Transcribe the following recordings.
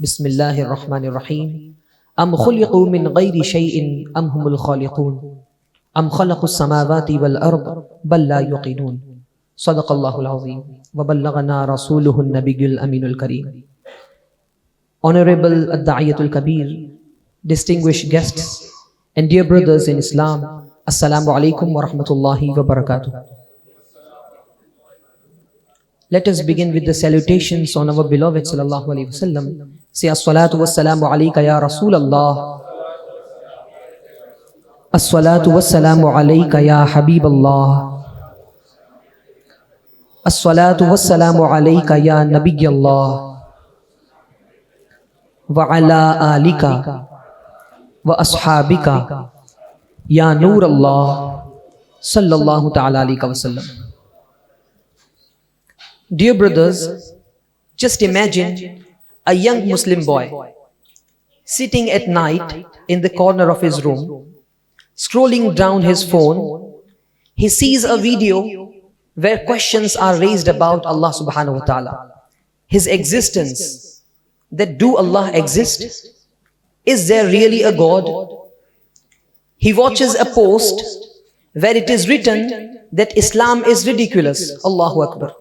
बिस्मिल्लाहिर रहमानिर रहीम। अम खुलिक़ू मिन गैरि शैइन अम हुमुल खालिक़ून अम खलक़ुस समावाति वल अर्द बल ला युक़िनून। सदक़ल्लाहुल अज़ीम व बल्लगना रसूलुहुन नबियुल अमीनुल करीम। Honorable Ad-Da'iyatul Kabir, distinguished guests and dear brothers in Islam, Assalamu alaikum wa rahmatullahi wa barakatuh. Let us begin with the salutations on our beloved sallallahu alaihi wasallam. Say as-salatu was-salamu alayka ya Rasulallah. As-salatu was-salamu alayka ya Habiballah. As-salatu was-salamu alayka ya Nabiyallah. Wa ala alika wa ashabika ya Nurallah sallallahu ta'ala alayka wa sallam. Dear brothers, just imagine a young Muslim boy sitting at night in the corner of his room, scrolling down his phone. He sees a video where questions are raised about Allah subhanahu wa ta'ala, His existence, that do Allah exist? Is there really a God? He watches a post where it is written that Islam is ridiculous. Allahu Akbar.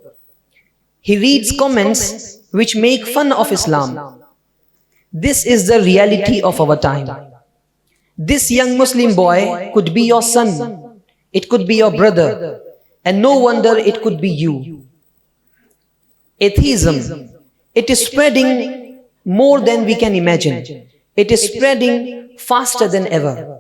He reads comments which make fun of Islam. This is the reality of our time. This young Muslim boy could be your son, it could be your brother, and no wonder it could be you. Atheism, it is spreading more than we can imagine. It is spreading faster than ever.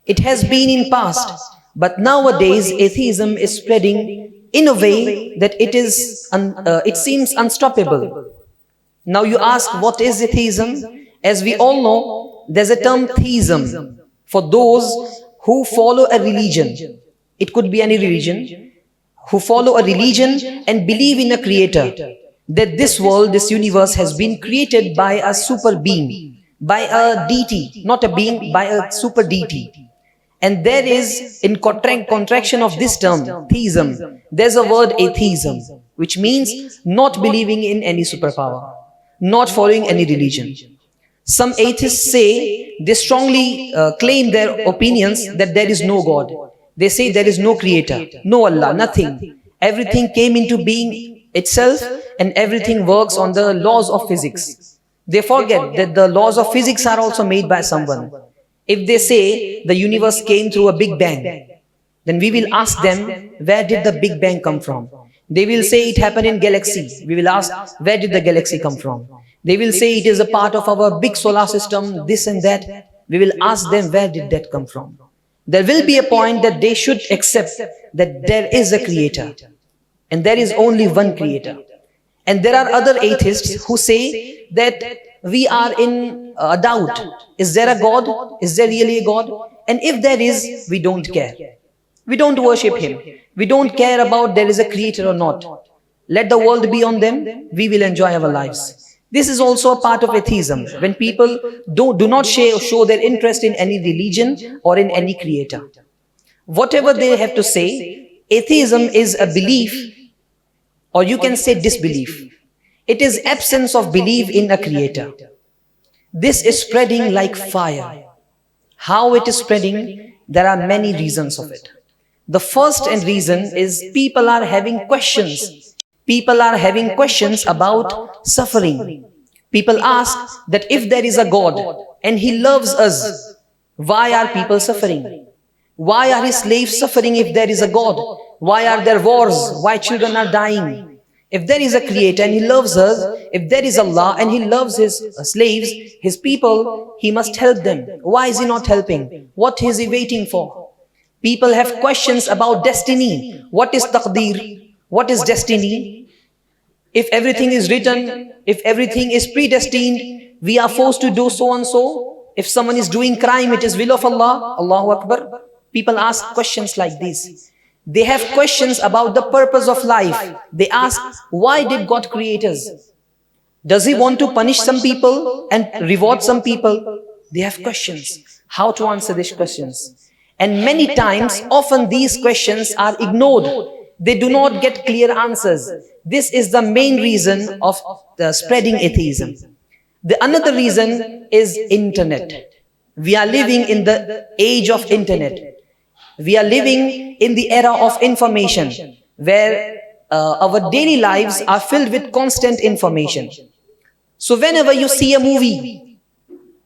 It has been in past, but nowadays atheism is spreading in a way that it seems unstoppable. Now you ask, what is atheism? As we all know, there's a term theism for those who follow a religion. It could be any religion, who follow a religion and believe in a creator, that this world, this universe has been created by a super being, by a deity, not a being, by a super deity. And there is, in contraction of this term, theism, there's a word atheism, which means not believing in any superpower, not following any religion. Some atheists say, they strongly claim their opinions that there is no God. They say there is no creator, no Allah, nothing. Everything came into being itself and everything works on the laws of physics. They forget that the laws of physics are also made by someone. If they say the universe came through a big bang, then we will ask them, where did the big bang come from? They will say it happened in galaxy. We will ask, where did the galaxy come from? They will say it is a part of our big solar system, this and that. We will ask them, where did that come from? There will be a point that they should accept that there is a creator and there is only one creator. And there are other atheists who say that we are in doubt. Is there a God? Is there really a God? And if there is, we don't care. We don't worship Him. We don't care about there is a creator or not. Let the world be on them. We will enjoy our lives. This is also a part of atheism, when people do not show their interest in any religion or in any creator. Whatever they have to say, atheism is a belief, or you can say disbelief. It is absence of belief in a creator. This is spreading like fire. How it is spreading? There are many reasons of it. The first reason is people are having questions. People are having questions about suffering. People ask that if there is a God and He loves us, why are people suffering? Why are His slaves suffering if there is a God? Why are there wars? Why children are dying? If there is a creator and He loves us, if there is Allah and He loves His slaves, His people, He must help them. Why is He not helping? What is He waiting for? People have questions about destiny. What is taqdeer? What is destiny? If everything is written, if everything is predestined, we are forced to do so and so. If someone is doing crime, it is will of Allah. Allahu Akbar. People ask questions like these. They have questions about the purpose of life. They ask, why did God create us? Does He want to punish some people and reward some people? They have questions. How to answer these questions? And many times, often these questions are ignored. They do not get clear answers. This is the main reason of the spreading atheism. The another reason is internet. We are living in the age of internet. We are living in the era of information where our daily lives are filled with constant information. So whenever you see a movie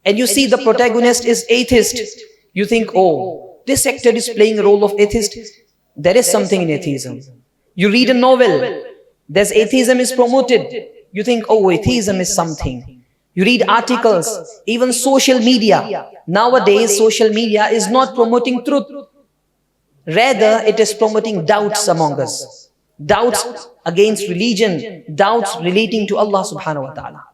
and you see the protagonist is atheist, you think, oh, this actor is playing a role of atheist. There is something in atheism. You read a novel, there's atheism is promoted. You think, oh, atheism is something. You read articles, even social media. Nowadays, social media is not promoting truth. Rather, it is promoting doubts among us. Doubts against religion, doubts relating to Allah subhanahu wa ta'ala.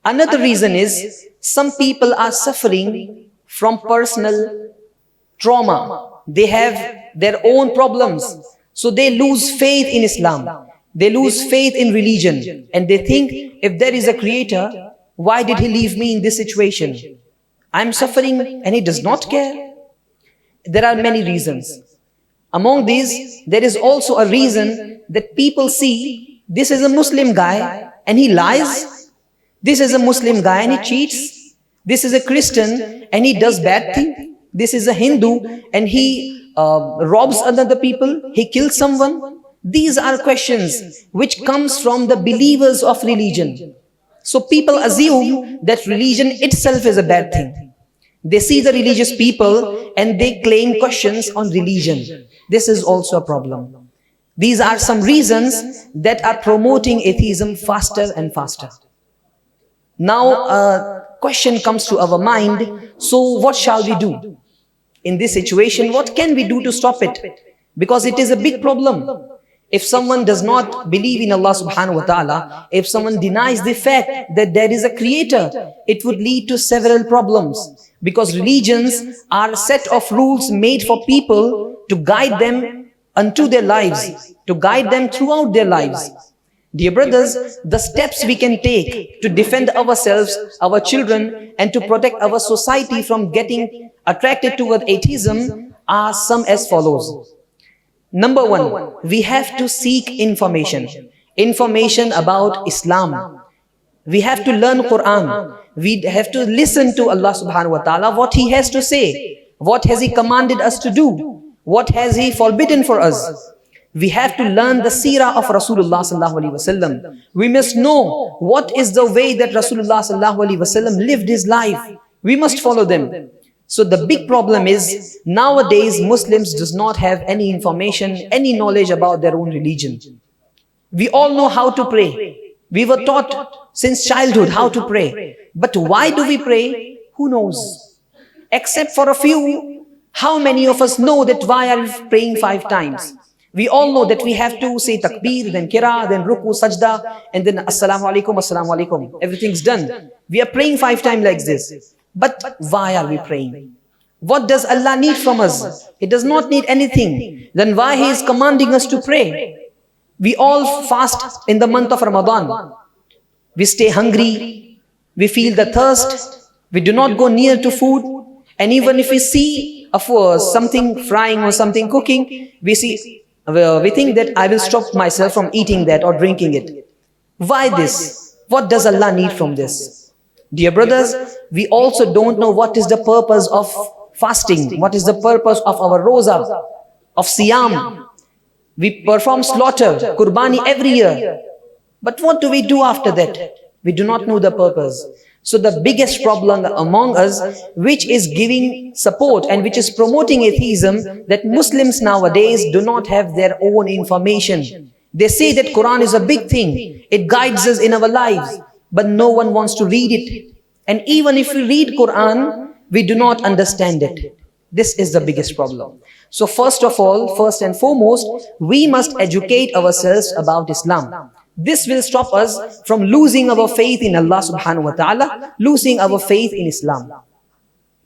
Another reason is some people are suffering from personal trauma. They have their own problems. So they lose faith in Islam. They lose faith in religion. And they think, if there is a creator, why did he leave me in this situation? I'm suffering and he does not care. There are many reasons. Among these, there is also a reason that people see, this is a Muslim guy and he lies. This is a Muslim guy and he cheats. This is a Christian and he does bad things. This is a Hindu and he robs other people. He kills someone. These are questions which comes from the believers of religion. So people assume that religion itself is a bad thing. They see the religious people and they claim questions on religion. This is also a problem. These are some reasons that are promoting atheism faster and faster. Now a question comes to our mind, so what shall we do? In this situation, what can we do to stop it? Because it is a big problem. If someone does not believe in Allah subhanahu wa ta'ala, if someone denies the fact that there is a creator, it would lead to several problems. Because religions are a set of rules made for people to guide them unto their lives, to guide them throughout their lives. Dear brothers, the steps we can take to defend ourselves, our children, and to protect our society from getting attracted toward atheism are some as follows. Number one, we have to seek information. Information about Islam. We have to learn Quran. We have to listen to Allah subhanahu wa ta'ala, what He has to say. What has He commanded us to do? What has He forbidden for us? We have to learn the seerah of Rasulullah sallallahu alaihi wasallam. We must know what is the way that Rasulullah sallallahu alaihi wasallam lived his life. We must follow them. So the big problem is, nowadays Muslims does not have any information, any knowledge about their own religion. We all know how to pray. We were taught since childhood how to pray. But why do we pray? Who knows? Except for a few, how many of us know that why are we praying 5 times? We all know that we have to say takbir, then kira, then ruku, sajda, and then assalamu alaikum. Everything's done. We are praying 5 times like this. But why are we praying? What does Allah need from us? He does not need anything. Then why He is commanding us to pray? We all fast in the month of Ramadan. We stay hungry. We feel the thirst. We do not go near to food. And even if we see something frying or something cooking, we think that I will stop myself from eating that or drinking it. Why this? What does Allah need from this? Dear brothers, we also don't know what is the purpose of fasting. What is the purpose of our roza, of siyam? We perform slaughter, kurbani every year. But what do we do after that? We do not know the purpose. So the biggest problem among us, which is giving support and which is promoting atheism, that Muslims nowadays do not have their own information. They say that Quran is a big thing. It guides us in our lives. But no one wants to read it. And even if we read Quran, we do not understand it. This is the biggest problem. So first of all, first and foremost, we must educate ourselves about Islam. This will stop us from losing our faith in Allah subhanahu wa ta'ala, losing our faith in Islam.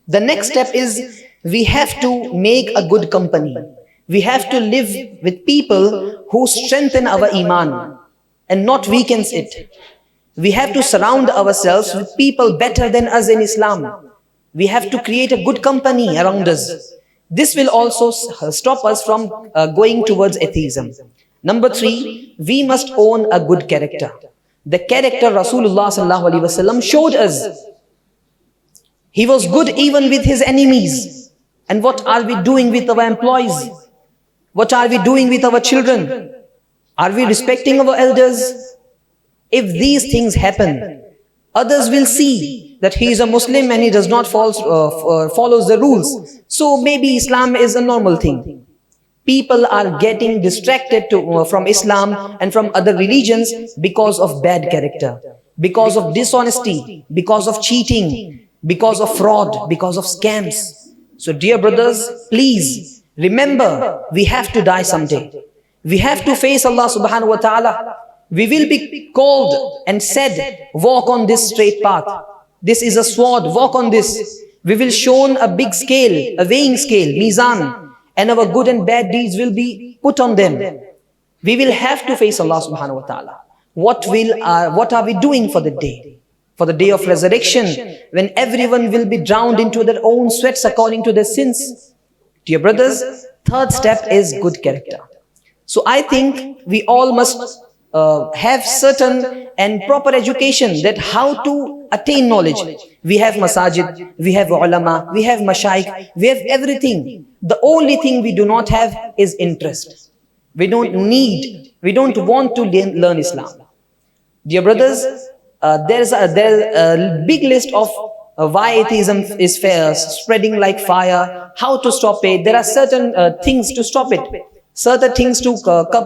The next step is, we have to make a good company. We have to live with people who strengthen our iman and not weakens it. We have to surround ourselves with people better than us in Islam. We have to create a good company around us. This will also stop us from going towards atheism. Number 3, we must own a good character. The character Rasulullah sallallahu alaihi wasallam showed us. He was good even with his enemies. And what are we doing with our employees? What are we doing with our children? Are we respecting our elders? If these things happen, others will see that he is a Muslim and he does not follows the rules. So maybe Islam is a normal thing. People are getting distracted from Islam and from other religions because of bad character, because of dishonesty, because of cheating, because of fraud, because of scams. So dear brothers, please remember, we have to die someday. We have to face Allah subhanahu wa ta'ala. We will be called and said, walk on this straight path. This is a sword, walk on this. We will shown a big scale, a weighing scale, mizan, and our good and bad deeds will be put on them. We will have to face Allah subhanahu wa ta'ala. What are we doing for the day? For the day of resurrection, when everyone will be drowned into their own sweats according to their sins. Dear brothers, third step is good character. So I think we all must have certain and proper education that how to attain knowledge. We have masajid, we have ulama, we have mashayikh, we have everything. The only thing we do not have is interest. We don't want to learn Islam. Dear brothers, there's a big list of why atheism is spreading like fire, how to stop it. There are certain things to stop it, certain things to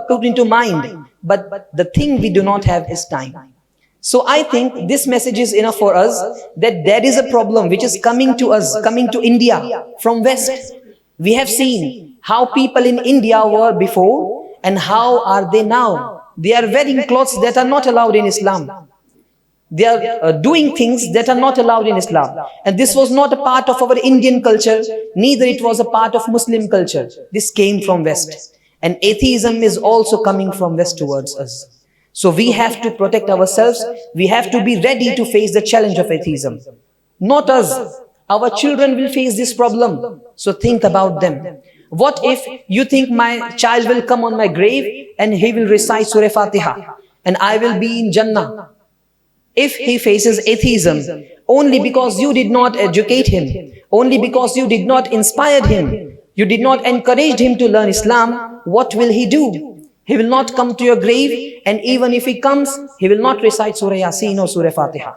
put into mind. But the thing we do not have is time. So I think this message is enough for us that there is a problem which is coming to us, coming to India from West. We have seen how people in India were before and how are they now. They are wearing clothes that are not allowed in Islam. They are doing things that are not allowed in Islam. And this was not a part of our Indian culture, neither it was a part of Muslim culture. This came from West. And atheism is also coming from West towards us. So we have to protect ourselves. We have to be ready to face the challenge of atheism. Not us. Our children will face this problem. So think about them. What if you think my child will come on my grave and he will recite Surah Fatiha and I will be in Jannah? If he faces atheism, only because you did not educate him, only because you did not inspire him, you did not encourage him to learn Islam, what will he do? He will not come to your grave, and even if he comes, he will not recite Surah Yasin or Surah Fatiha.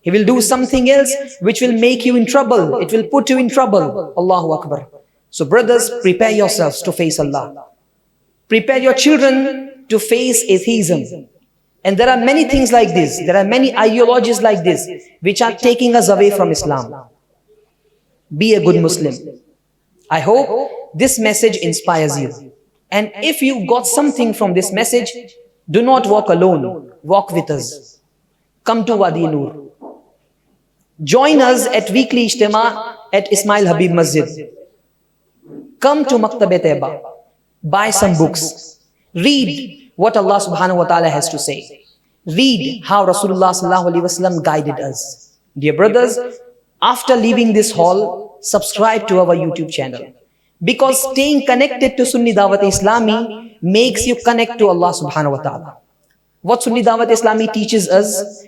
He will do something else which will make you in trouble. It will put you in trouble. Allahu Akbar. So brothers, prepare yourselves to face Allah. Prepare your children to face atheism. And there are many things like this. There are many ideologies like this which are taking us away from Islam. Be a good Muslim. I hope this message inspires you. And if you got something from this message, do not walk alone. Walk with us. Come to Wadi Noor. Join us at weekly Ijtima at Ismail Habib Masjid. Come to Maktab-e-Taiba. Buy some books. Read what Allah subhanahu wa ta'ala has to say. Read how Rasulullah sallallahu alaihi wasallam guided us. Dear brothers, after leaving this hall, subscribe to our YouTube channel. Because staying connected to Sunni Dawat Islami makes you connect to Allah subhanahu wa ta'ala. What Sunni Dawat Islami teaches us?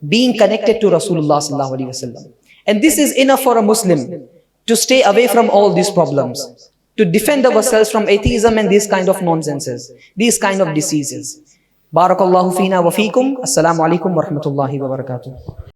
Being connected to Rasulullah sallallahu alaihi wasallam. And this is enough for a Muslim to stay away from all these problems, to defend ourselves from atheism and these kind of nonsenses, these kind of diseases. Barakallahu feena wa feekum. Assalamu alaikum wa rahmatullahi wa barakatuh.